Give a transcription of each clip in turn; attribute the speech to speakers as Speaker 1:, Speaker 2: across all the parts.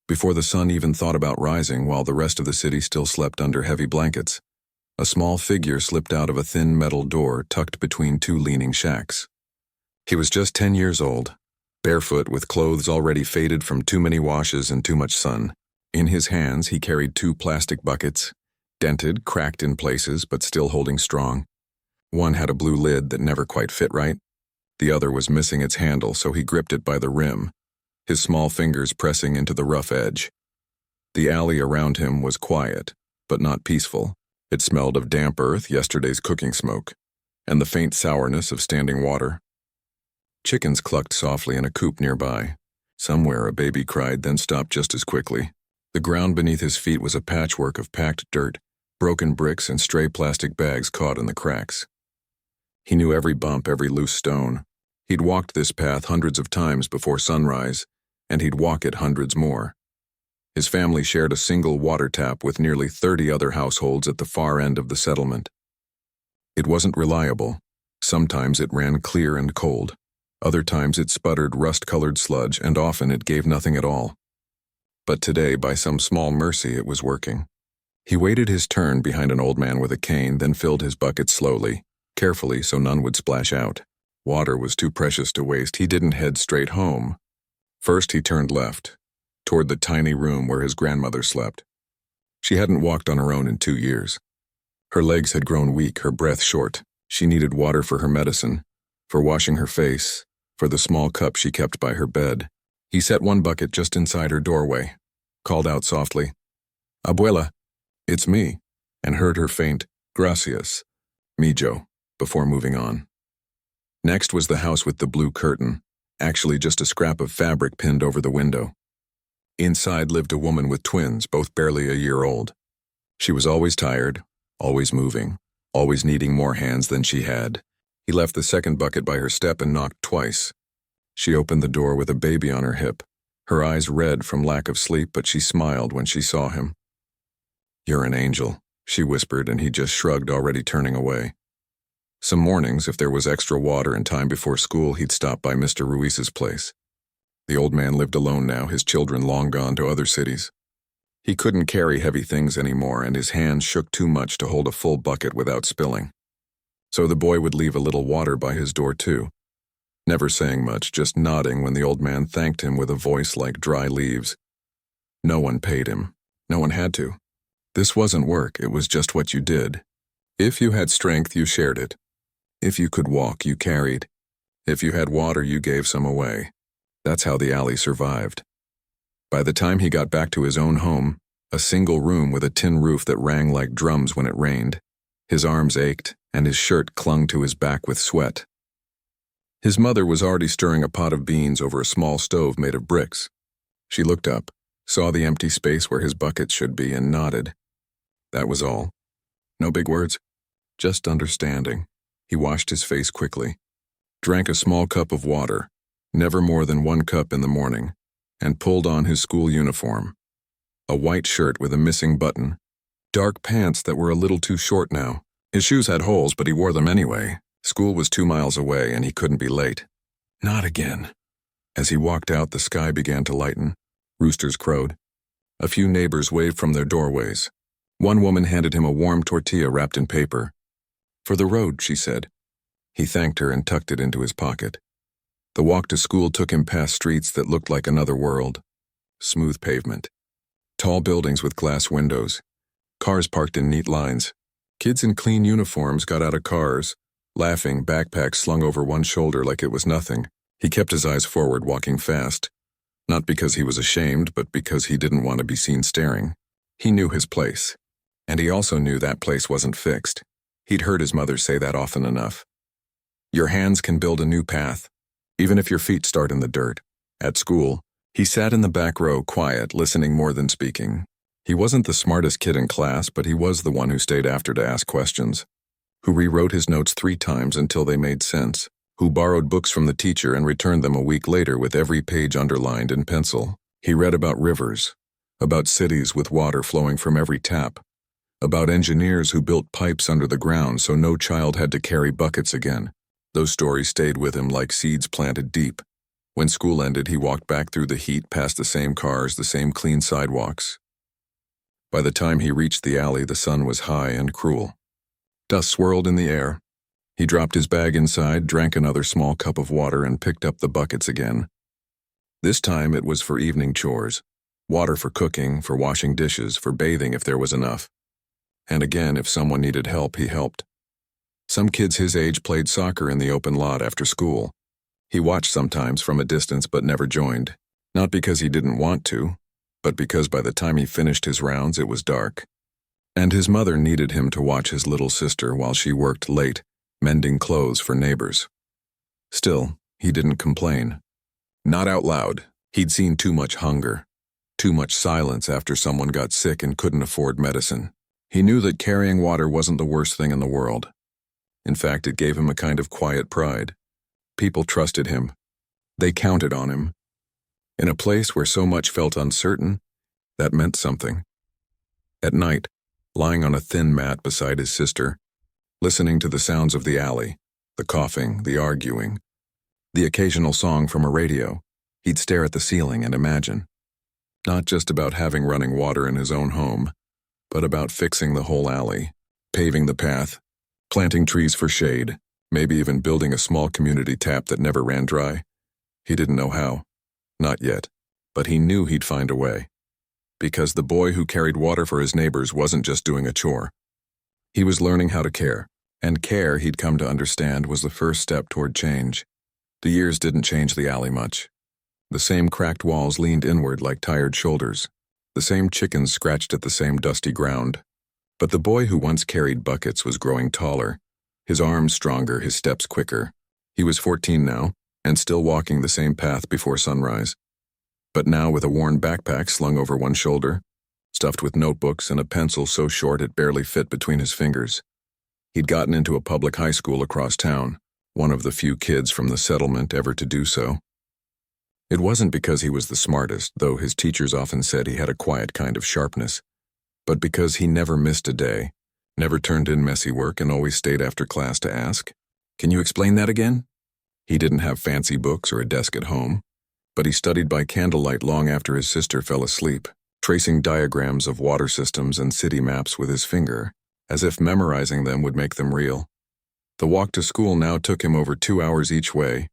Speaker 1: Before the sun even thought about rising, while the rest of the city still slept under heavy blankets, a small figure slipped out of a thin metal door tucked between two leaning shacks. He was just 10 years old, barefoot with clothes already faded from too many washes and too much sun. In his hands he carried two plastic buckets, dented, cracked in places, but still holding strong. One had a blue lid that never quite fit right. The other was missing its handle, so he gripped it by the rim, his small fingers pressing into the rough edge. The alley around him was quiet, but not peaceful. It smelled of damp earth, yesterday's cooking smoke, and the faint sourness of standing water. Chickens clucked softly in a coop nearby. Somewhere a baby cried, then stopped just as quickly. The ground beneath his feet was a patchwork of packed dirt, broken bricks, and stray plastic bags caught in the cracks. He knew every bump, every loose stone. He'd walked this path hundreds of times before sunrise, and he'd walk it hundreds more. His family shared a single water tap with nearly 30 other households at the far end of the settlement. It wasn't reliable. Sometimes it ran clear and cold. Other times it sputtered rust-colored sludge, and often it gave nothing at all. But today, by some small mercy, it was working. He waited his turn behind an old man with a cane, then filled his bucket slowly, carefully so none would splash out. Water was too precious to waste. He didn't head straight home. First he turned left, toward the tiny room where his grandmother slept. She hadn't walked on her own in 2 years. Her legs had grown weak, her breath short. She needed water for her medicine, for washing her face, for the small cup she kept by her bed. He set one bucket just inside her doorway, called out softly, "Abuela, it's me," and heard her faint, "Gracias, mijo," before moving on. Next was the house with the blue curtain, actually just a scrap of fabric pinned over the window. Inside lived a woman with twins, both barely a year old. She was always tired, always moving, always needing more hands than she had. He left the second bucket by her step and knocked twice. She opened the door with a baby on her hip, her eyes red from lack of sleep, but she smiled when she saw him. "You're an angel," she whispered, and he just shrugged, already turning away. Some mornings, if there was extra water and time before school, he'd stop by Mr. Ruiz's place. The old man lived alone now, his children long gone to other cities. He couldn't carry heavy things anymore, and his hands shook too much to hold a full bucket without spilling. So the boy would leave a little water by his door too, never saying much, just nodding when the old man thanked him with a voice like dry leaves. No one paid him. No one had to. This wasn't work, it was just what you did. If you had strength, you shared it. If you could walk, you carried. If you had water, you gave some away. That's how the alley survived. By the time he got back to his own home, a single room with a tin roof that rang like drums when it rained, his arms ached, and his shirt clung to his back with sweat. His mother was already stirring a pot of beans over a small stove made of bricks. She looked up, saw the empty space where his bucket should be, and nodded. That was all. No big words, just understanding. He washed his face quickly, drank a small cup of water, never more than 1 cup in the morning, and pulled on his school uniform. A white shirt with a missing button, dark pants that were a little too short now. His shoes had holes, but he wore them anyway. School was 2 miles away, and he couldn't be late. Not again. As he walked out, the sky began to lighten. Roosters crowed. A few neighbors waved from their doorways. One woman handed him a warm tortilla wrapped in paper. "For the road," she said. He thanked her and tucked it into his pocket. The walk to school took him past streets that looked like another world. Smooth pavement. Tall buildings with glass windows. Cars parked in neat lines. Kids in clean uniforms got out of cars, laughing, backpacks slung over one shoulder like it was nothing. He kept his eyes forward, walking fast. Not because he was ashamed, but because he didn't want to be seen staring. He knew his place. And he also knew that place wasn't fixed. He'd heard his mother say that often enough. Your hands can build a new path, even if your feet start in the dirt. At school, he sat in the back row, quiet, listening more than speaking. He wasn't the smartest kid in class, but he was the one who stayed after to ask questions, who rewrote his notes 3 times until they made sense, who borrowed books from the teacher and returned them a week later with every page underlined in pencil. He read about rivers, about cities with water flowing from every tap, about engineers who built pipes under the ground so no child had to carry buckets again. Those stories stayed with him like seeds planted deep. When school ended, he walked back through the heat past the same cars, the same clean sidewalks. By the time he reached the alley, the sun was high and cruel. Dust swirled in the air. He dropped his bag inside, drank another small cup of water, and picked up the buckets again. This time it was for evening chores. Water for cooking, for washing dishes, for bathing if there was enough. And again, if someone needed help, he helped. Some kids his age played soccer in the open lot after school. He watched sometimes from a distance but never joined, not because he didn't want to, but because by the time he finished his rounds it was dark. And his mother needed him to watch his little sister while she worked late, mending clothes for neighbors. Still, he didn't complain. Not out loud. He'd seen too much hunger, too much silence after someone got sick and couldn't afford medicine. He knew that carrying water wasn't the worst thing in the world. In fact, it gave him a kind of quiet pride. People trusted him. They counted on him. In a place where so much felt uncertain, that meant something. At night, lying on a thin mat beside his sister, listening to the sounds of the alley, the coughing, the arguing, the occasional song from a radio, he'd stare at the ceiling and imagine. Not just about having running water in his own home, but about fixing the whole alley, paving the path, planting trees for shade, maybe even building a small community tap that never ran dry. He didn't know how. Not yet. But he knew he'd find a way. Because the boy who carried water for his neighbors wasn't just doing a chore. He was learning how to care. And care, he'd come to understand, was the first step toward change. The years didn't change the alley much. The same cracked walls leaned inward like tired shoulders. The same chickens scratched at the same dusty ground. But the boy who once carried buckets was growing taller, his arms stronger, his steps quicker. He was 14 now, and still walking the same path before sunrise. But now with a worn backpack slung over one shoulder, stuffed with notebooks and a pencil so short it barely fit between his fingers. He'd gotten into a public high school across town, one of the few kids from the settlement ever to do so. It wasn't because he was the smartest, though his teachers often said he had a quiet kind of sharpness, but because he never missed a day, never turned in messy work, and always stayed after class to ask, "Can you explain that again?" He didn't have fancy books or a desk at home, but he studied by candlelight long after his sister fell asleep, tracing diagrams of water systems and city maps with his finger, as if memorizing them would make them real. The walk to school now took him over 2 hours each way.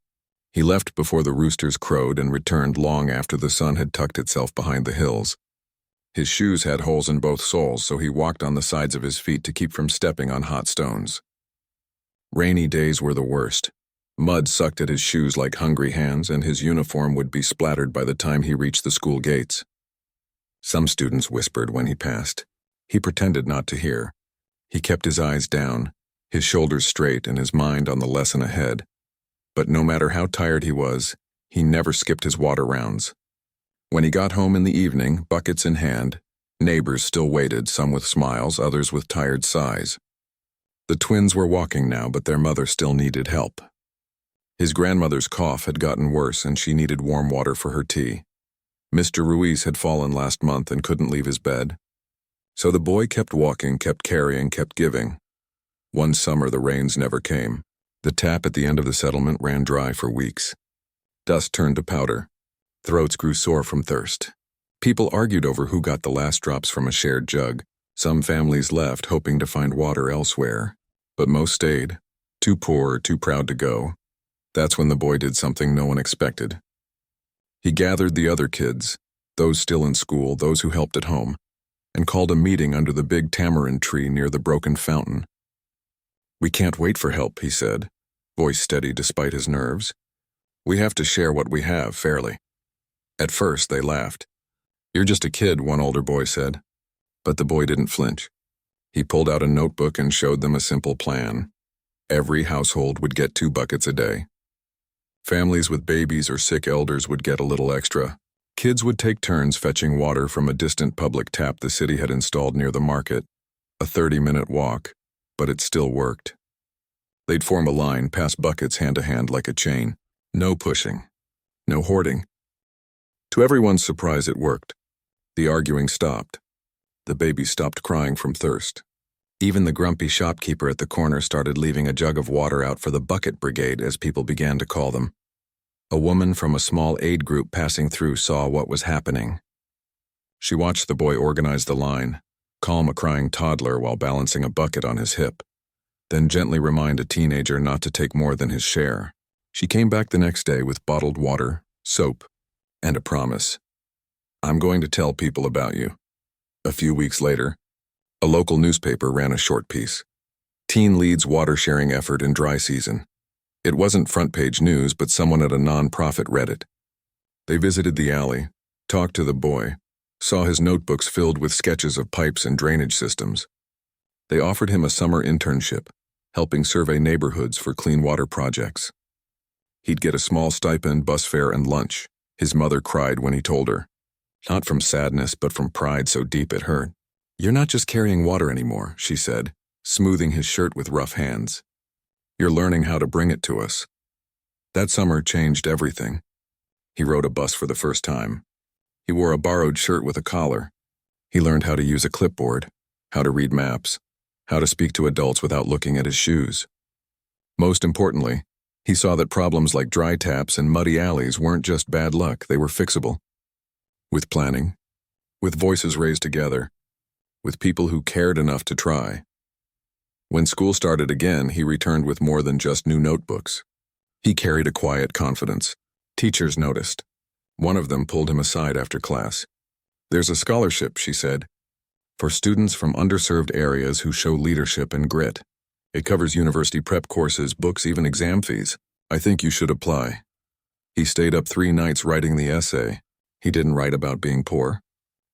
Speaker 1: He left before the roosters crowed and returned long after the sun had tucked itself behind the hills. His shoes had holes in both soles, so he walked on the sides of his feet to keep from stepping on hot stones. Rainy days were the worst. Mud sucked at his shoes like hungry hands, and his uniform would be splattered by the time he reached the school gates. Some students whispered when he passed. He pretended not to hear. He kept his eyes down, his shoulders straight, and his mind on the lesson ahead. But no matter how tired he was, he never skipped his water rounds. When he got home in the evening, buckets in hand, neighbors still waited, some with smiles, others with tired sighs. The twins were walking now, but their mother still needed help. His grandmother's cough had gotten worse, and she needed warm water for her tea. Mr. Ruiz had fallen last month and couldn't leave his bed. So the boy kept walking, kept carrying, kept giving. One summer the rains never came. The tap at the end of the settlement ran dry for weeks. Dust turned to powder. Throats grew sore from thirst. People argued over who got the last drops from a shared jug. Some families left, hoping to find water elsewhere. But most stayed, too poor or too proud to go. That's when the boy did something no one expected. He gathered the other kids, those still in school, those who helped at home, and called a meeting under the big tamarind tree near the broken fountain. "We can't wait for help," he said, voice steady despite his nerves. "We have to share what we have fairly." At first, they laughed. "You're just a kid," one older boy said. But the boy didn't flinch. He pulled out a notebook and showed them a simple plan. Every household would get 2 buckets a day. Families with babies or sick elders would get a little extra. Kids would take turns fetching water from a distant public tap the city had installed near the market. A 30-minute walk, but it still worked. They'd form a line, pass buckets hand to hand like a chain. No pushing. No hoarding. To everyone's surprise, it worked. The arguing stopped. The babies stopped crying from thirst. Even the grumpy shopkeeper at the corner started leaving a jug of water out for the bucket brigade, as people began to call them. A woman from a small aid group passing through saw what was happening. She watched the boy organize the line, calm a crying toddler while balancing a bucket on his hip, then gently remind a teenager not to take more than his share. She came back the next day with bottled water, soap, and a promise. "I'm going to tell people about you." A few weeks later, a local newspaper ran a short piece. Teen leads water sharing effort in dry season. It wasn't front-page news, but someone at a non-profit read it. They visited the alley, talked to the boy, saw his notebooks filled with sketches of pipes and drainage systems. They offered him a summer internship, helping survey neighborhoods for clean water projects. He'd get a small stipend, bus fare, and lunch. His mother cried when he told her. Not from sadness, but from pride so deep it hurt. "You're not just carrying water anymore," she said, smoothing his shirt with rough hands. "You're learning how to bring it to us." That summer changed everything. He rode a bus for the first time. He wore a borrowed shirt with a collar. He learned how to use a clipboard, how to read maps, how to speak to adults without looking at his shoes. Most importantly, he saw that problems like dry taps and muddy alleys weren't just bad luck, they were fixable. With planning, with voices raised together, with people who cared enough to try. When school started again, he returned with more than just new notebooks. He carried a quiet confidence. Teachers noticed. One of them pulled him aside after class. "There's a scholarship," she said, "for students from underserved areas who show leadership and grit. It covers university prep courses, books, even exam fees. I think you should apply." He stayed up 3 nights writing the essay. He didn't write about being poor.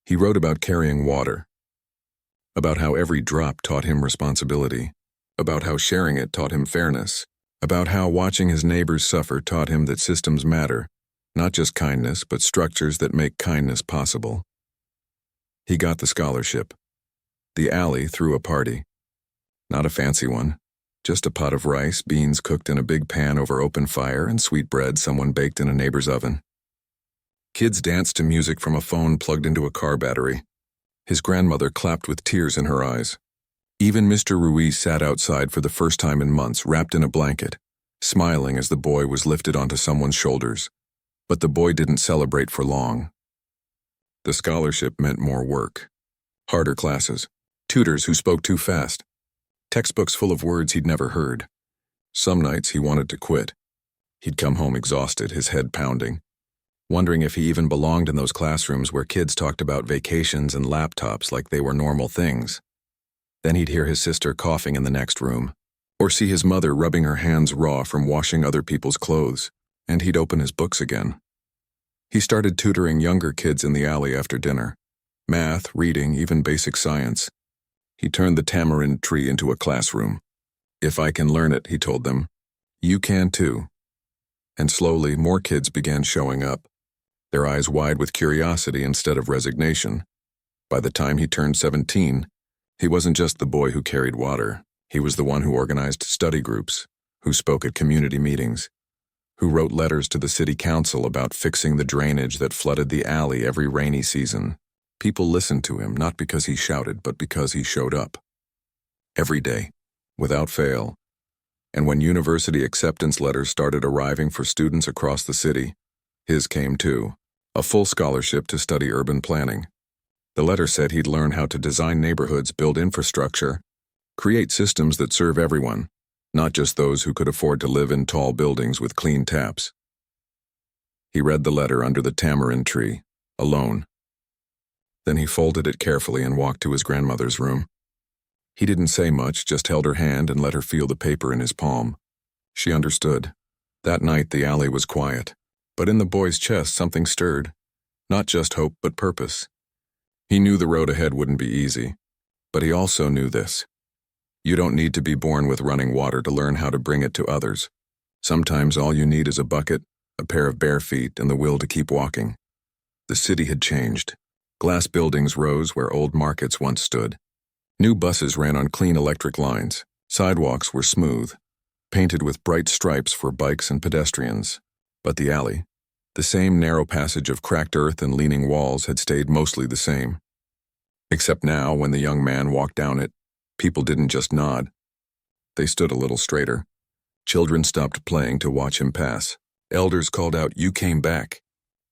Speaker 1: He wrote about carrying water. About how every drop taught him responsibility. About how sharing it taught him fairness. About how watching his neighbors suffer taught him that systems matter, not just kindness, but structures that make kindness possible. He got the scholarship. The alley threw a party. Not a fancy one, just a pot of rice, beans cooked in a big pan over open fire, and sweet bread someone baked in a neighbor's oven. Kids danced to music from a phone plugged into a car battery. His grandmother clapped with tears in her eyes. Even Mr. Ruiz sat outside for the first time in months, wrapped in a blanket, smiling as the boy was lifted onto someone's shoulders. But the boy didn't celebrate for long. The scholarship meant more work. Harder classes. Tutors who spoke too fast. Textbooks full of words he'd never heard. Some nights he wanted to quit. He'd come home exhausted, his head pounding, wondering if he even belonged in those classrooms where kids talked about vacations and laptops like they were normal things. Then he'd hear his sister coughing in the next room, or see his mother rubbing her hands raw from washing other people's clothes, and he'd open his books again. He started tutoring younger kids in the alley after dinner. Math, reading, even basic science. He turned the tamarind tree into a classroom. "If I can learn it," he told them, "you can too." And slowly, more kids began showing up, their eyes wide with curiosity instead of resignation. By the time he turned 17, he wasn't just the boy who carried water. He was the one who organized study groups, who spoke at community meetings, who wrote letters to the city council about fixing the drainage that flooded the alley every rainy season. People listened to him not because he shouted, but because he showed up. Every day, without fail. And when university acceptance letters started arriving for students across the city, his came too. A full scholarship to study urban planning. The letter said he'd learn how to design neighborhoods, build infrastructure, create systems that serve everyone, not just those who could afford to live in tall buildings with clean taps. He read the letter under the tamarind tree, alone. Then he folded it carefully and walked to his grandmother's room. He didn't say much, just held her hand and let her feel the paper in his palm. She understood. That night the alley was quiet, but in the boy's chest something stirred. Not just hope, but purpose. He knew the road ahead wouldn't be easy, but he also knew this. You don't need to be born with running water to learn how to bring it to others. Sometimes all you need is a bucket, a pair of bare feet, and the will to keep walking. The city had changed. Glass buildings rose where old markets once stood. New buses ran on clean electric lines. Sidewalks were smooth, painted with bright stripes for bikes and pedestrians. But the alley, the same narrow passage of cracked earth and leaning walls, had stayed mostly the same. Except now, when the young man walked down it, people didn't just nod. They stood a little straighter. Children stopped playing to watch him pass. Elders called out, "You came back."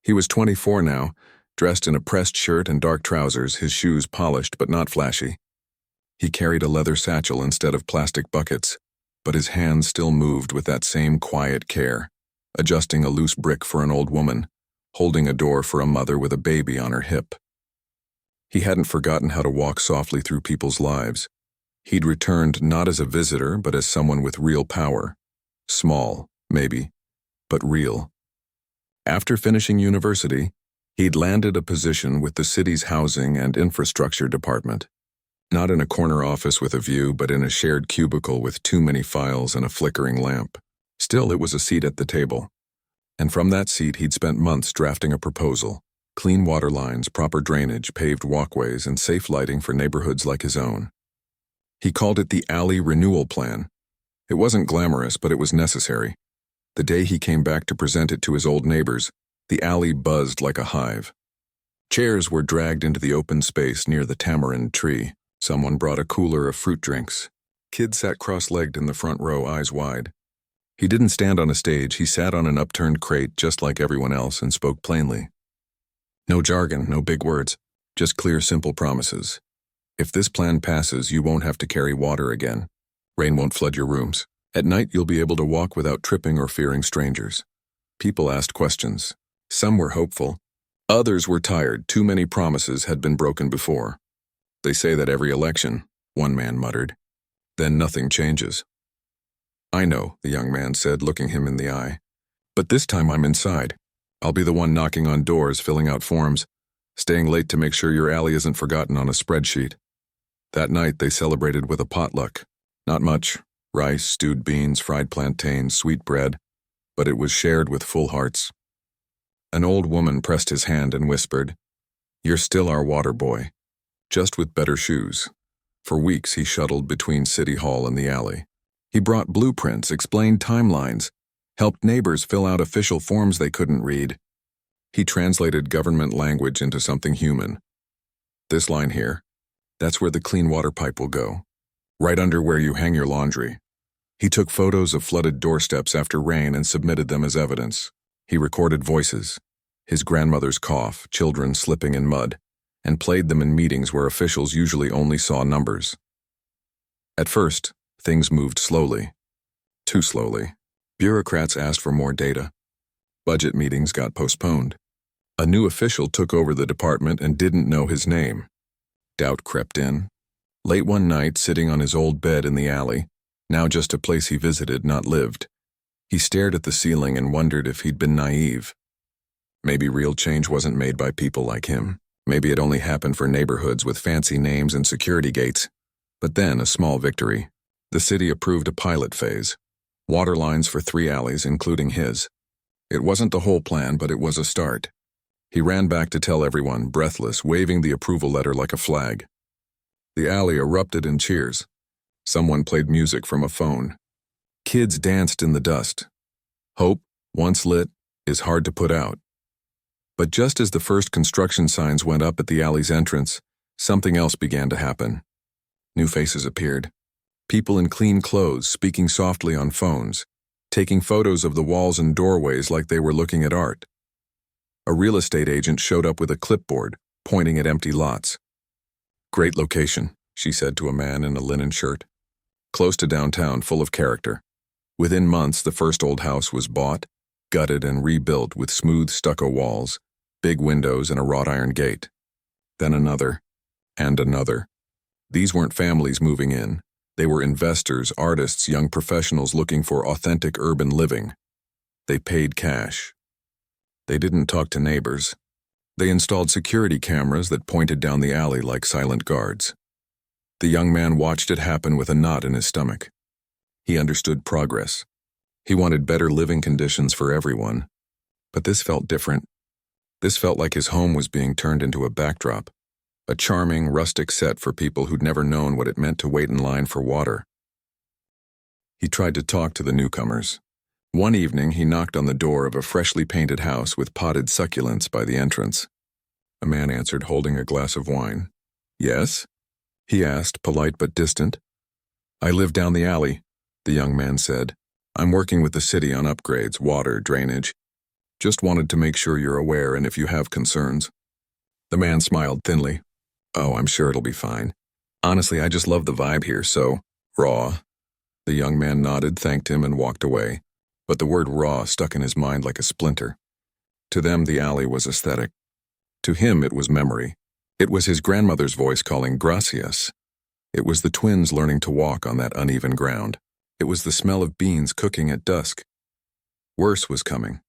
Speaker 1: He was 24 now, dressed in a pressed shirt and dark trousers, his shoes polished but not flashy. He carried a leather satchel instead of plastic buckets, but his hands still moved with that same quiet care, adjusting a loose brick for an old woman, holding a door for a mother with a baby on her hip. He hadn't forgotten how to walk softly through people's lives. He'd returned not as a visitor, but as someone with real power. Small, maybe, but real. After finishing university, he'd landed a position with the city's housing and infrastructure department. Not in a corner office with a view, but in a shared cubicle with too many files and a flickering lamp. Still, it was a seat at the table. And from that seat, he'd spent months drafting a proposal. Clean water lines, proper drainage, paved walkways, and safe lighting for neighborhoods like his own. He called it the Alley Renewal Plan. It wasn't glamorous, but it was necessary. The day he came back to present it to his old neighbors, the alley buzzed like a hive. Chairs were dragged into the open space near the tamarind tree. Someone brought a cooler of fruit drinks. Kids sat cross-legged in the front row, eyes wide. He didn't stand on a stage, he sat on an upturned crate just like everyone else and spoke plainly. No jargon, no big words, just clear, simple promises. If this plan passes, you won't have to carry water again. Rain won't flood your rooms. At night, you'll be able to walk without tripping or fearing strangers. People asked questions. Some were hopeful. Others were tired. Too many promises had been broken before. They say that every election, one man muttered. Then nothing changes. I know, the young man said, looking him in the eye. But this time I'm inside. I'll be the one knocking on doors, filling out forms, staying late to make sure your alley isn't forgotten on a spreadsheet. That night they celebrated with a potluck. Not much. Rice, stewed beans, fried plantains, sweet bread. But it was shared with full hearts. An old woman pressed his hand and whispered, "You're still our water boy. Just with better shoes." For weeks he shuttled between City Hall and the alley. He brought blueprints, explained timelines, helped neighbors fill out official forms they couldn't read. He translated government language into something human. This line here, that's where the clean water pipe will go. Right under where you hang your laundry. He took photos of flooded doorsteps after rain and submitted them as evidence. He recorded voices, his grandmother's cough, children slipping in mud, and played them in meetings where officials usually only saw numbers. At first, things moved slowly. Too slowly. Bureaucrats asked for more data. Budget meetings got postponed. A new official took over the department and didn't know his name. Doubt crept in. Late one night, sitting on his old bed in the alley, now just a place he visited, not lived, he stared at the ceiling and wondered if he'd been naive. Maybe real change wasn't made by people like him. Maybe it only happened for neighborhoods with fancy names and security gates. But then, a small victory. The city approved a pilot phase. Water lines for 3 alleys, including his. It wasn't the whole plan, but it was a start. He ran back to tell everyone, breathless, waving the approval letter like a flag. The alley erupted in cheers. Someone played music from a phone. Kids danced in the dust. Hope, once lit, is hard to put out. But just as the first construction signs went up at the alley's entrance, something else began to happen. New faces appeared. People in clean clothes speaking softly on phones, taking photos of the walls and doorways like they were looking at art. A real estate agent showed up with a clipboard, pointing at empty lots. "Great location," she said to a man in a linen shirt. "Close to downtown, full of character." Within months, the first old house was bought, gutted and rebuilt with smooth stucco walls, big windows and a wrought iron gate. Then another, and another. These weren't families moving in. They were investors, artists, young professionals looking for authentic urban living. They paid cash. They didn't talk to neighbors. They installed security cameras that pointed down the alley like silent guards. The young man watched it happen with a knot in his stomach. He understood progress. He wanted better living conditions for everyone. But this felt different. This felt like his home was being turned into a backdrop. A charming, rustic set for people who'd never known what it meant to wait in line for water. He tried to talk to the newcomers. One evening, he knocked on the door of a freshly painted house with potted succulents by the entrance. A man answered, holding a glass of wine. "Yes?" he asked, polite but distant. "I live down the alley," the young man said. I'm working with the city on upgrades, water, drainage. Just wanted to make sure you're aware and if you have concerns. The man smiled thinly. Oh, I'm sure it'll be fine. Honestly, I just love the vibe here, so, raw. The young man nodded, thanked him, and walked away. But the word raw stuck in his mind like a splinter. To them, the alley was aesthetic. To him, it was memory. It was his grandmother's voice calling gracias. It was the twins learning to walk on that uneven ground. It was the smell of beans cooking at dusk. Worse was coming.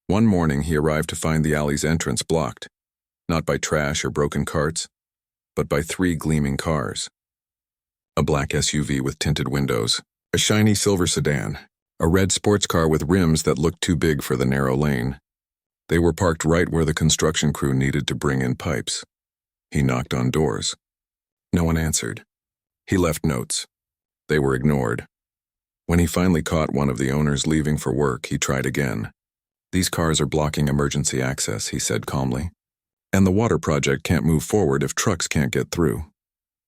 Speaker 1: One morning, he arrived to find the alley's entrance blocked, not by trash or broken carts, but by 3 gleaming cars. A black SUV with tinted windows, a shiny silver sedan, a red sports car with rims that looked too big for the narrow lane. They were parked right where the construction crew needed to bring in pipes. He knocked on doors. No one answered. He left notes. They were ignored. When he finally caught one of the owners leaving for work, he tried again. These cars are blocking emergency access, he said calmly. And the water project can't move forward if trucks can't get through.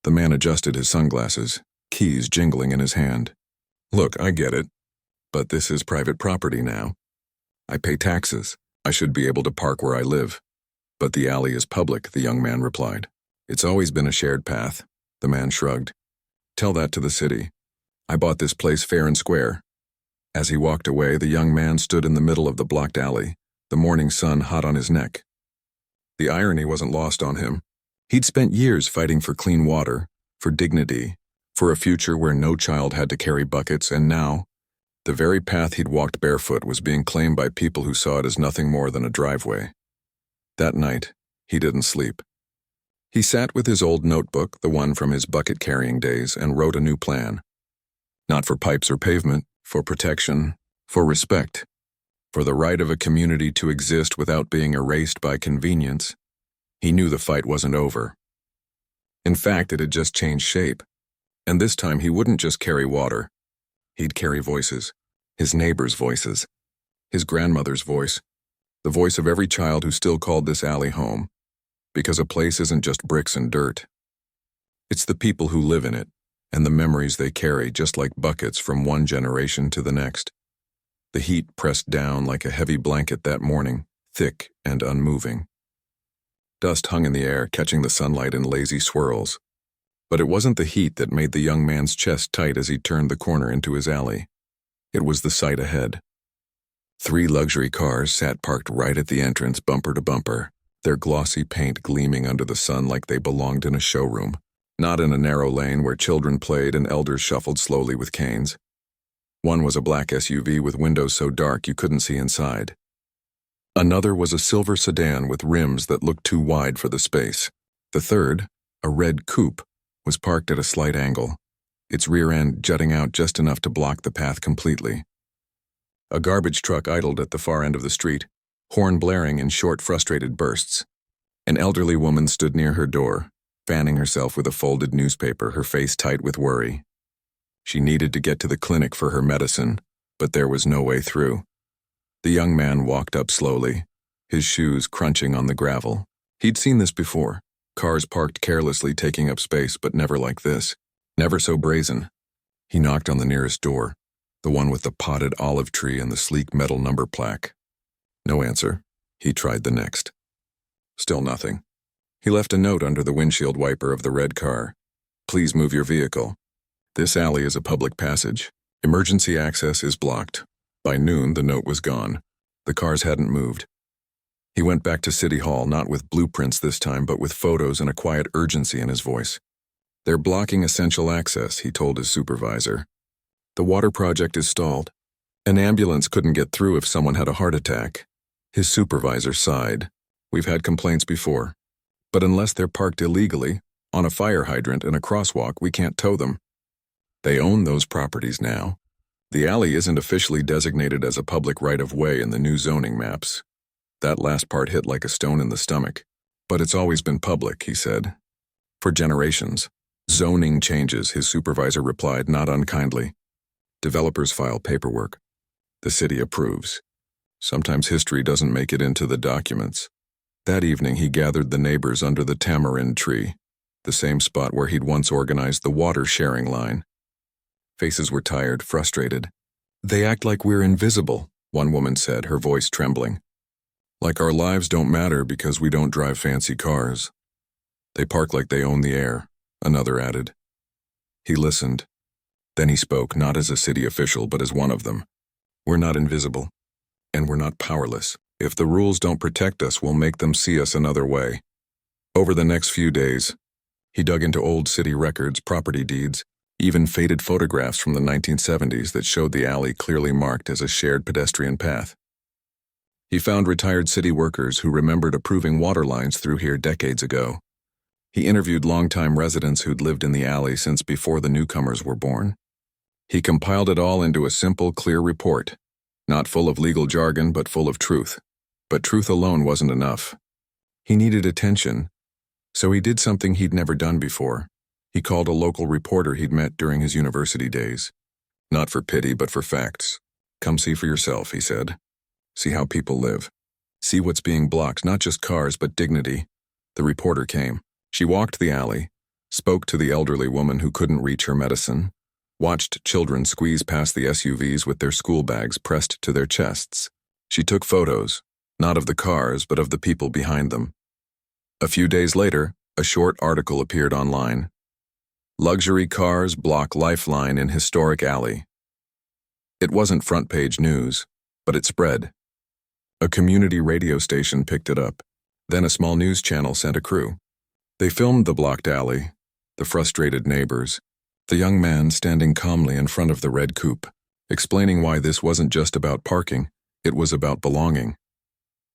Speaker 1: The man adjusted his sunglasses, keys jingling in his hand. Look, I get it. But this is private property now. I pay taxes. I should be able to park where I live. But the alley is public, the young man replied. It's always been a shared path. The man shrugged. Tell that to the city. I bought this place fair and square. As he walked away, the young man stood in the middle of the blocked alley, the morning sun hot on his neck. The irony wasn't lost on him. He'd spent years fighting for clean water, for dignity, for a future where no child had to carry buckets, and now, the very path he'd walked barefoot was being claimed by people who saw it as nothing more than a driveway. That night, he didn't sleep. He sat with his old notebook, the one from his bucket-carrying days, and wrote a new plan. Not for pipes or pavement, for protection, for respect, for the right of a community to exist without being erased by convenience. He knew the fight wasn't over. In fact, it had just changed shape. And this time he wouldn't just carry water. He'd carry voices, his neighbors' voices, his grandmother's voice, the voice of every child who still called this alley home. Because a place isn't just bricks and dirt. It's the people who live in it, and the memories they carry just like buckets from one generation to the next. The heat pressed down like a heavy blanket that morning, thick and unmoving. Dust hung in the air, catching the sunlight in lazy swirls. But it wasn't the heat that made the young man's chest tight as he turned the corner into his alley. It was the sight ahead. 3 luxury cars sat parked right at the entrance, bumper to bumper, their glossy paint gleaming under the sun like they belonged in a showroom, not in a narrow lane where children played and elders shuffled slowly with canes. One was a black SUV with windows so dark you couldn't see inside. Another was a silver sedan with rims that looked too wide for the space. The third, a red coupe, was parked at a slight angle, its rear end jutting out just enough to block the path completely. A garbage truck idled at the far end of the street, horn blaring in short, frustrated bursts. An elderly woman stood near her door, fanning herself with a folded newspaper, her face tight with worry. She needed to get to the clinic for her medicine, but there was no way through. The young man walked up slowly, his shoes crunching on the gravel. He'd seen this before, cars parked carelessly taking up space, but never like this, never so brazen. He knocked on the nearest door, the one with the potted olive tree and the sleek metal number plaque. No answer. He tried the next. Still nothing. He left a note under the windshield wiper of the red car. Please move your vehicle. This alley is a public passage. Emergency access is blocked. By noon, the note was gone. The cars hadn't moved. He went back to City Hall, not with blueprints this time, but with photos and a quiet urgency in his voice. They're blocking essential access, he told his supervisor. The water project is stalled. An ambulance couldn't get through if someone had a heart attack. His supervisor sighed. We've had complaints before. But unless they're parked illegally, on a fire hydrant and a crosswalk, we can't tow them. They own those properties now. The alley isn't officially designated as a public right-of-way in the new zoning maps. That last part hit like a stone in the stomach. But it's always been public, he said. For generations. Zoning changes, his supervisor replied, not unkindly. Developers file paperwork. The city approves. Sometimes history doesn't make it into the documents. That evening he gathered the neighbors under the tamarind tree, the same spot where he'd once organized the water sharing line. Faces were tired, frustrated. They act like we're invisible, one woman said, her voice trembling. Like our lives don't matter because we don't drive fancy cars. They park like they own the air, another added. He listened. Then he spoke, not as a city official, but as one of them. We're not invisible, and we're not powerless. If the rules don't protect us, we'll make them see us another way. Over the next few days, he dug into old city records, property deeds, even faded photographs from the 1970s that showed the alley clearly marked as a shared pedestrian path. He found retired city workers who remembered approving water lines through here decades ago. He interviewed longtime residents who'd lived in the alley since before the newcomers were born. He compiled it all into a simple, clear report, not full of legal jargon but full of truth. But truth alone wasn't enough. He needed attention, so he did something he'd never done before. He called a local reporter he'd met during his university days. Not for pity, but for facts. Come see for yourself, he said. See how people live. See what's being blocked, not just cars, but dignity. The reporter came. She walked the alley, spoke to the elderly woman who couldn't reach her medicine, watched children squeeze past the SUVs with their school bags pressed to their chests. She took photos, not of the cars, but of the people behind them. A few days later, a short article appeared online. Luxury cars block lifeline in historic alley. It wasn't front-page news, but it spread. A community radio station picked it up. Then a small news channel sent a crew. They filmed the blocked alley, the frustrated neighbors, the young man standing calmly in front of the red coupe, explaining why this wasn't just about parking, it was about belonging.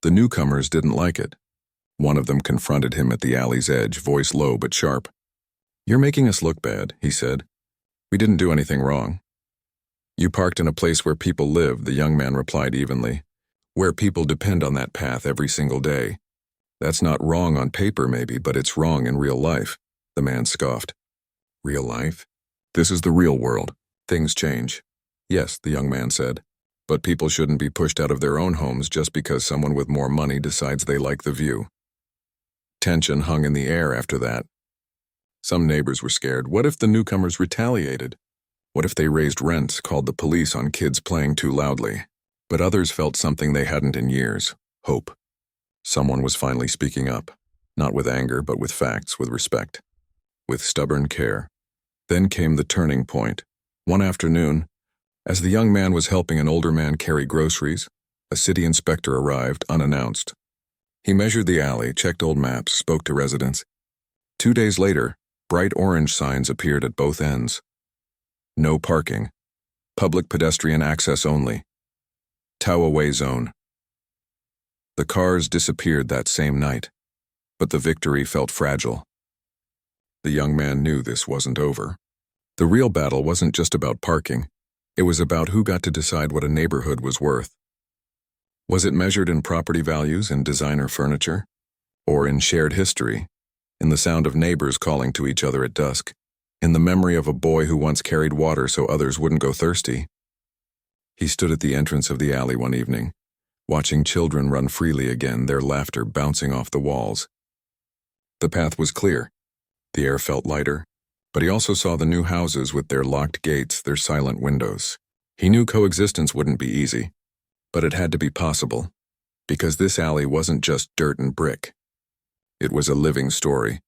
Speaker 1: The newcomers didn't like it. One of them confronted him at the alley's edge, voice low but sharp. "You're making us look bad," he said. "We didn't do anything wrong." "You parked in a place where people live," the young man replied evenly. "Where people depend on that path every single day. That's not wrong on paper maybe, but it's wrong in real life," the man scoffed. "Real life? This is the real world. Things change." "Yes," the young man said. "But people shouldn't be pushed out of their own homes just because someone with more money decides they like the view." Tension hung in the air after that. Some neighbors were scared. What if the newcomers retaliated? What if they raised rents, called the police on kids playing too loudly? But others felt something they hadn't in years: hope. Someone was finally speaking up, not with anger, but with facts, with respect, with stubborn care. Then came the turning point. One afternoon, as the young man was helping an older man carry groceries, a city inspector arrived, unannounced. He measured the alley, checked old maps, spoke to residents. 2 days later, bright orange signs appeared at both ends. No parking. Public pedestrian access only. Tow-away zone. The cars disappeared that same night, but the victory felt fragile. The young man knew this wasn't over. The real battle wasn't just about parking. It was about who got to decide what a neighborhood was worth. Was it measured in property values and designer furniture? Or in shared history, in the sound of neighbors calling to each other at dusk, in the memory of a boy who once carried water so others wouldn't go thirsty? He stood at the entrance of the alley one evening, watching children run freely again, their laughter bouncing off the walls. The path was clear. The air felt lighter, but he also saw the new houses with their locked gates, their silent windows. He knew coexistence wouldn't be easy, but it had to be possible, because this alley wasn't just dirt and brick. It was a living story,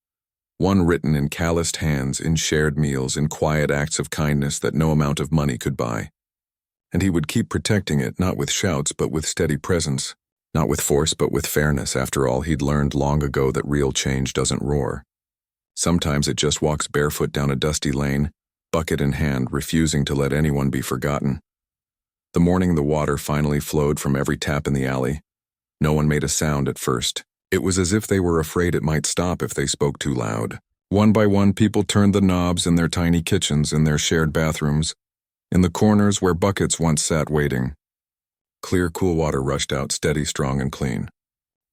Speaker 1: one written in calloused hands, in shared meals, in quiet acts of kindness that no amount of money could buy. And he would keep protecting it, not with shouts, but with steady presence, not with force, but with fairness. After all, he'd learned long ago that real change doesn't roar. Sometimes it just walks barefoot down a dusty lane, bucket in hand, refusing to let anyone be forgotten. The morning the water finally flowed from every tap in the alley, no one made a sound at first. It was as if they were afraid it might stop if they spoke too loud. One by one, people turned the knobs in their tiny kitchens, in their shared bathrooms, in the corners where buckets once sat waiting. Clear, cool water rushed out, steady, strong, and clean.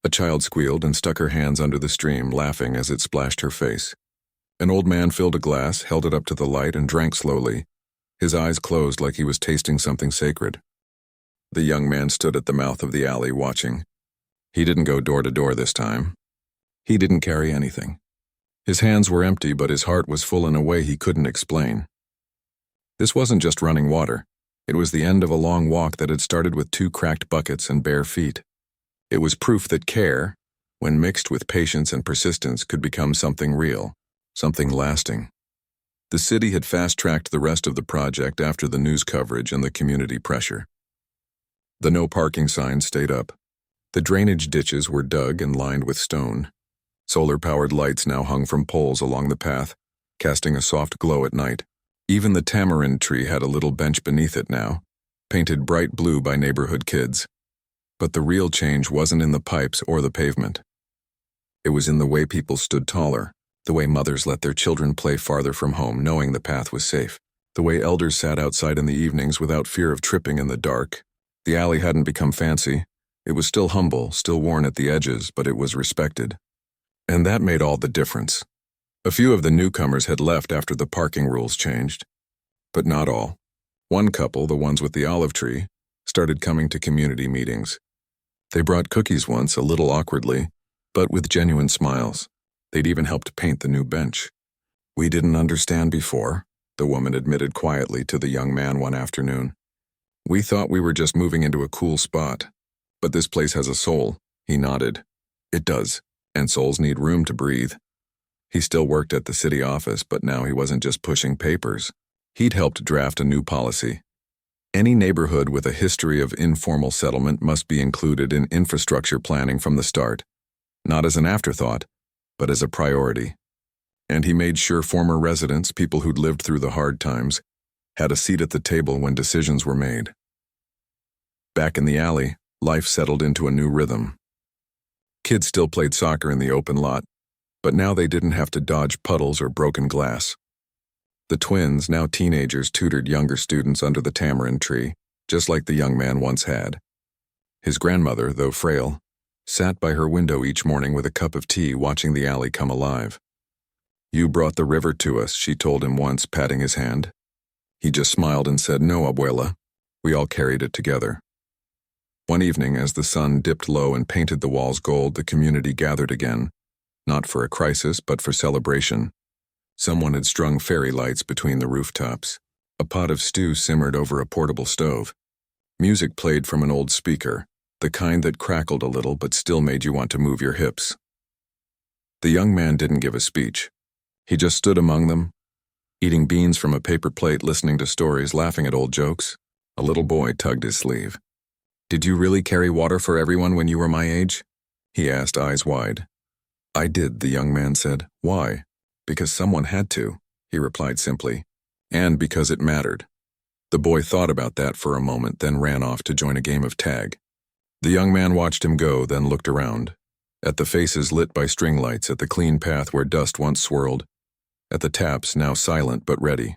Speaker 1: A child squealed and stuck her hands under the stream, laughing as it splashed her face. An old man filled a glass, held it up to the light, and drank slowly, his eyes closed like he was tasting something sacred. The young man stood at the mouth of the alley, watching. He didn't go door to door this time. He didn't carry anything. His hands were empty, but his heart was full in a way he couldn't explain. This wasn't just running water. It was the end of a long walk that had started with 2 cracked buckets and bare feet. It was proof that care, when mixed with patience and persistence, could become something real, something lasting. The city had fast-tracked the rest of the project after the news coverage and the community pressure. The no parking sign stayed up. The drainage ditches were dug and lined with stone. Solar-powered lights now hung from poles along the path, casting a soft glow at night. Even the tamarind tree had a little bench beneath it now, painted bright blue by neighborhood kids. But the real change wasn't in the pipes or the pavement. It was in the way people stood taller, the way mothers let their children play farther from home knowing the path was safe, the way elders sat outside in the evenings without fear of tripping in the dark. The alley hadn't become fancy. It was still humble, still worn at the edges, but it was respected. And that made all the difference. A few of the newcomers had left after the parking rules changed. But not all. One couple, the ones with the olive tree, started coming to community meetings. They brought cookies once, a little awkwardly, but with genuine smiles. They'd even helped paint the new bench. "We didn't understand before," the woman admitted quietly to the young man one afternoon. "We thought we were just moving into a cool spot. But this place has a soul." He nodded. "It does, and souls need room to breathe." He still worked at the city office, but now he wasn't just pushing papers. He'd helped draft a new policy. Any neighborhood with a history of informal settlement must be included in infrastructure planning from the start, not as an afterthought, but as a priority. And he made sure former residents, people who'd lived through the hard times, had a seat at the table when decisions were made. Back in the alley, life settled into a new rhythm. Kids still played soccer in the open lot, but now they didn't have to dodge puddles or broken glass. The twins, now teenagers, tutored younger students under the tamarind tree, just like the young man once had. His grandmother, though frail, sat by her window each morning with a cup of tea watching the alley come alive. "You brought the river to us," she told him once, patting his hand. He just smiled and said, "No, abuela." We all carried it together. One evening, as the sun dipped low and painted the walls gold, the community gathered again, not for a crisis, but for celebration. Someone had strung fairy lights between the rooftops. A pot of stew simmered over a portable stove. Music played from an old speaker, the kind that crackled a little but still made you want to move your hips. The young man didn't give a speech. He just stood among them, eating beans from a paper plate, listening to stories, laughing at old jokes. A little boy tugged his sleeve. "Did you really carry water for everyone when you were my age?" he asked, eyes wide. "I did," the young man said. "Why?" "Because someone had to," he replied simply, "and because it mattered." The boy thought about that for a moment, then ran off to join a game of tag. The young man watched him go, then looked around, at the faces lit by string lights, at the clean path where dust once swirled, at the taps now silent but ready.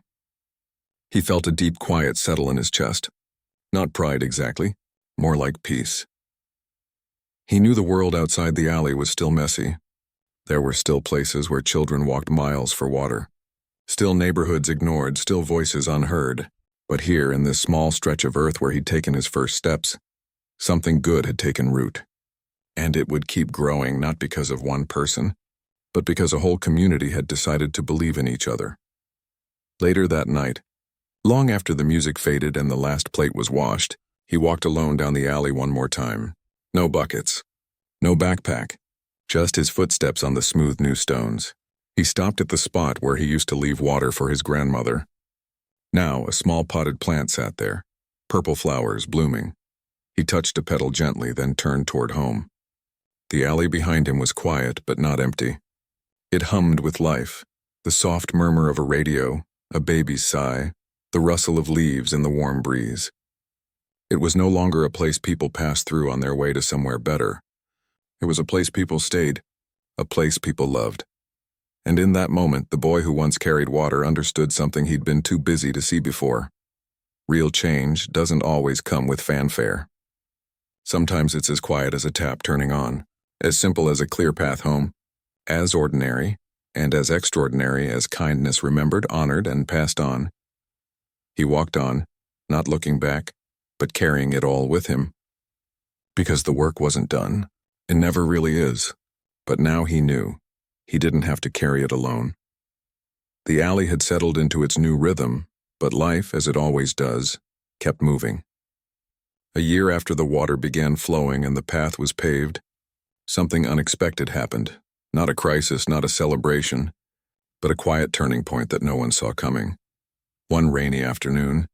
Speaker 1: He felt a deep quiet settle in his chest. Not pride exactly, more like peace. He knew the world outside the alley was still messy. There were still places where children walked miles for water. Still neighborhoods ignored, still voices unheard. But here, in this small stretch of earth where he'd taken his first steps, something good had taken root. And it would keep growing, not because of one person, but because a whole community had decided to believe in each other. Later that night, long after the music faded and the last plate was washed, he walked alone down the alley one more time. No buckets. No backpack. Just his footsteps on the smooth new stones. He stopped at the spot where he used to leave water for his grandmother. Now, a small potted plant sat there, purple flowers blooming. He touched a petal gently, then turned toward home. The alley behind him was quiet, but not empty. It hummed with life, the soft murmur of a radio, a baby's sigh, the rustle of leaves in the warm breeze. It was no longer a place people passed through on their way to somewhere better. It was a place people stayed, a place people loved. And in that moment, the boy who once carried water understood something he'd been too busy to see before. Real change doesn't always come with fanfare. Sometimes it's as quiet as a tap turning on, as simple as a clear path home, as ordinary and as extraordinary as kindness remembered, honored, and passed on. He walked on, not looking back, but carrying it all with him. Because the work wasn't done. It never really is. But now he knew. He didn't have to carry it alone. The alley had settled into its new rhythm, but life, as it always does, kept moving. A year after the water began flowing and the path was paved, something unexpected happened. Not a crisis, not a celebration, but a quiet turning point that no one saw coming. One rainy afternoon,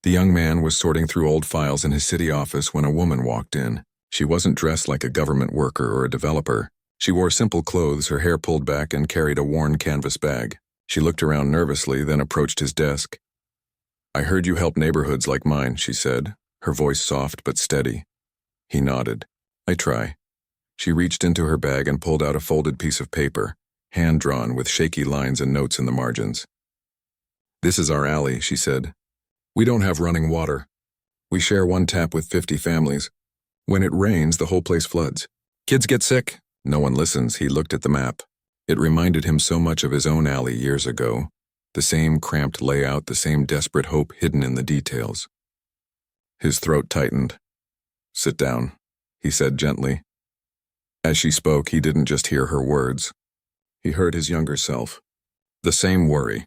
Speaker 1: the young man was sorting through old files in his city office when a woman walked in. She wasn't dressed like a government worker or a developer. She wore simple clothes, her hair pulled back, and carried a worn canvas bag. She looked around nervously, then approached his desk. "I heard you help neighborhoods like mine," she said, her voice soft but steady. He nodded. "I try." She reached into her bag and pulled out a folded piece of paper, hand-drawn with shaky lines and notes in the margins. "This is our alley," she said. "We don't have running water. We share one tap with 50 families. When it rains, the whole place floods. Kids get sick. No one listens." He looked at the map. It reminded him so much of his own alley years ago. The same cramped layout, the same desperate hope hidden in the details. His throat tightened. "Sit down," he said gently. As she spoke, he didn't just hear her words. He heard his younger self. The same worry,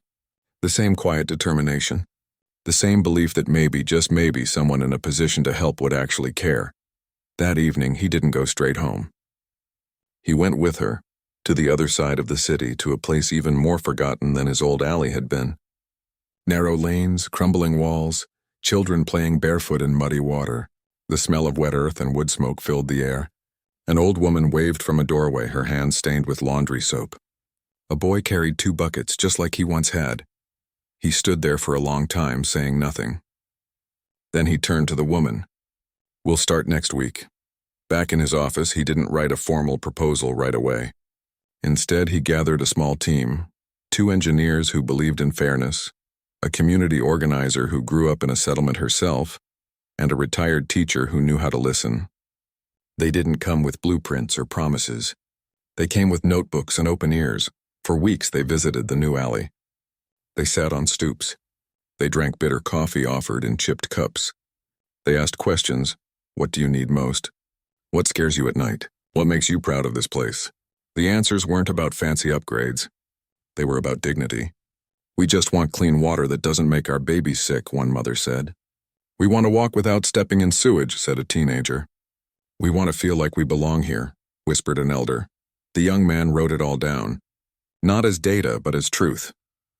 Speaker 1: the same quiet determination, the same belief that maybe, just maybe, someone in a position to help would actually care. That evening, he didn't go straight home. He went with her, to the other side of the city, to a place even more forgotten than his old alley had been. Narrow lanes, crumbling walls, children playing barefoot in muddy water. The smell of wet earth and wood smoke filled the air. An old woman waved from a doorway, her hands stained with laundry soap. A boy carried 2 buckets, just like he once had. He stood there for a long time, saying nothing. Then he turned to the woman. "We'll start next week." Back in his office, he didn't write a formal proposal right away. Instead, he gathered a small team, 2 engineers who believed in fairness, a community organizer who grew up in a settlement herself, and a retired teacher who knew how to listen. They didn't come with blueprints or promises. They came with notebooks and open ears. For weeks, they visited the new alley. They sat on stoops. They drank bitter coffee offered in chipped cups. They asked questions. What do you need most? What scares you at night? What makes you proud of this place? The answers weren't about fancy upgrades. They were about dignity. "We just want clean water that doesn't make our babies sick," one mother said. "We want to walk without stepping in sewage," said a teenager. "We want to feel like we belong here," whispered an elder. The young man wrote it all down. Not as data, but as truth.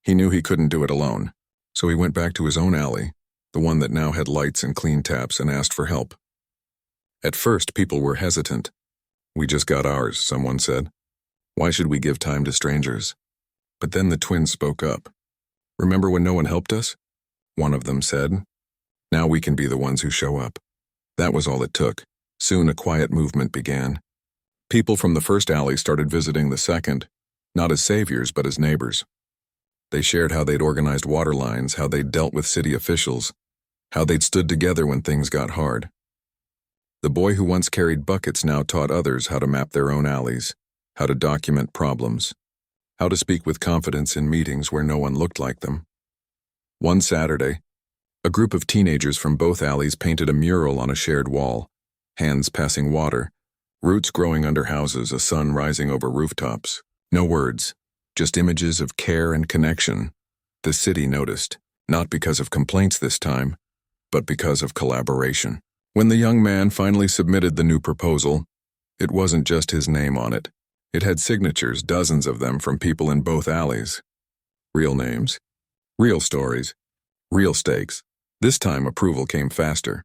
Speaker 1: He knew he couldn't do it alone, so he went back to his own alley, the one that now had lights and clean taps, and asked for help. At first, people were hesitant. "We just got ours," someone said. "Why should we give time to strangers?" But then the twins spoke up. "Remember when no one helped us?" one of them said. "Now we can be the ones who show up." That was all it took. Soon a quiet movement began. People from the first alley started visiting the second, not as saviors but as neighbors. They shared how they'd organized water lines, how they'd dealt with city officials, how they'd stood together when things got hard. The boy who once carried buckets now taught others how to map their own alleys, how to document problems, how to speak with confidence in meetings where no one looked like them. One Saturday, a group of teenagers from both alleys painted a mural on a shared wall, hands passing water, roots growing under houses, a sun rising over rooftops. No words, just images of care and connection. The city noticed, not because of complaints this time, but because of collaboration. When the young man finally submitted the new proposal, it wasn't just his name on it. It had signatures, dozens of them, from people in both alleys. Real names, real stories, real stakes. This time approval came faster,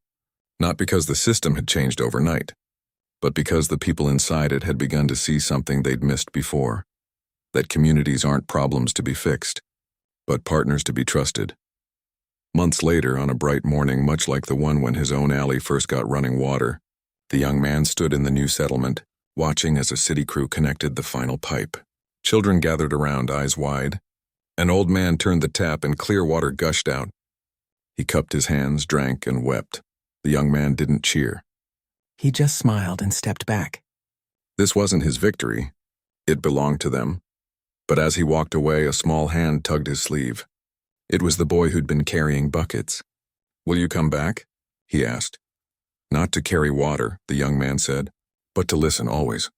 Speaker 1: not because the system had changed overnight, but because the people inside it had begun to see something they'd missed before. That communities aren't problems to be fixed, but partners to be trusted. Months later, on a bright morning much like the one when his own alley first got running water, the young man stood in the new settlement, watching as a city crew connected the final pipe. Children gathered around, eyes wide. An old man turned the tap and clear water gushed out. He cupped his hands, drank, and wept. The young man didn't cheer.
Speaker 2: He just smiled and stepped back.
Speaker 1: This wasn't his victory. It belonged to them. But as he walked away, a small hand tugged his sleeve. It was the boy who'd been carrying buckets. "Will you come back?" he asked. "Not to carry water," the young man said, "but to listen always."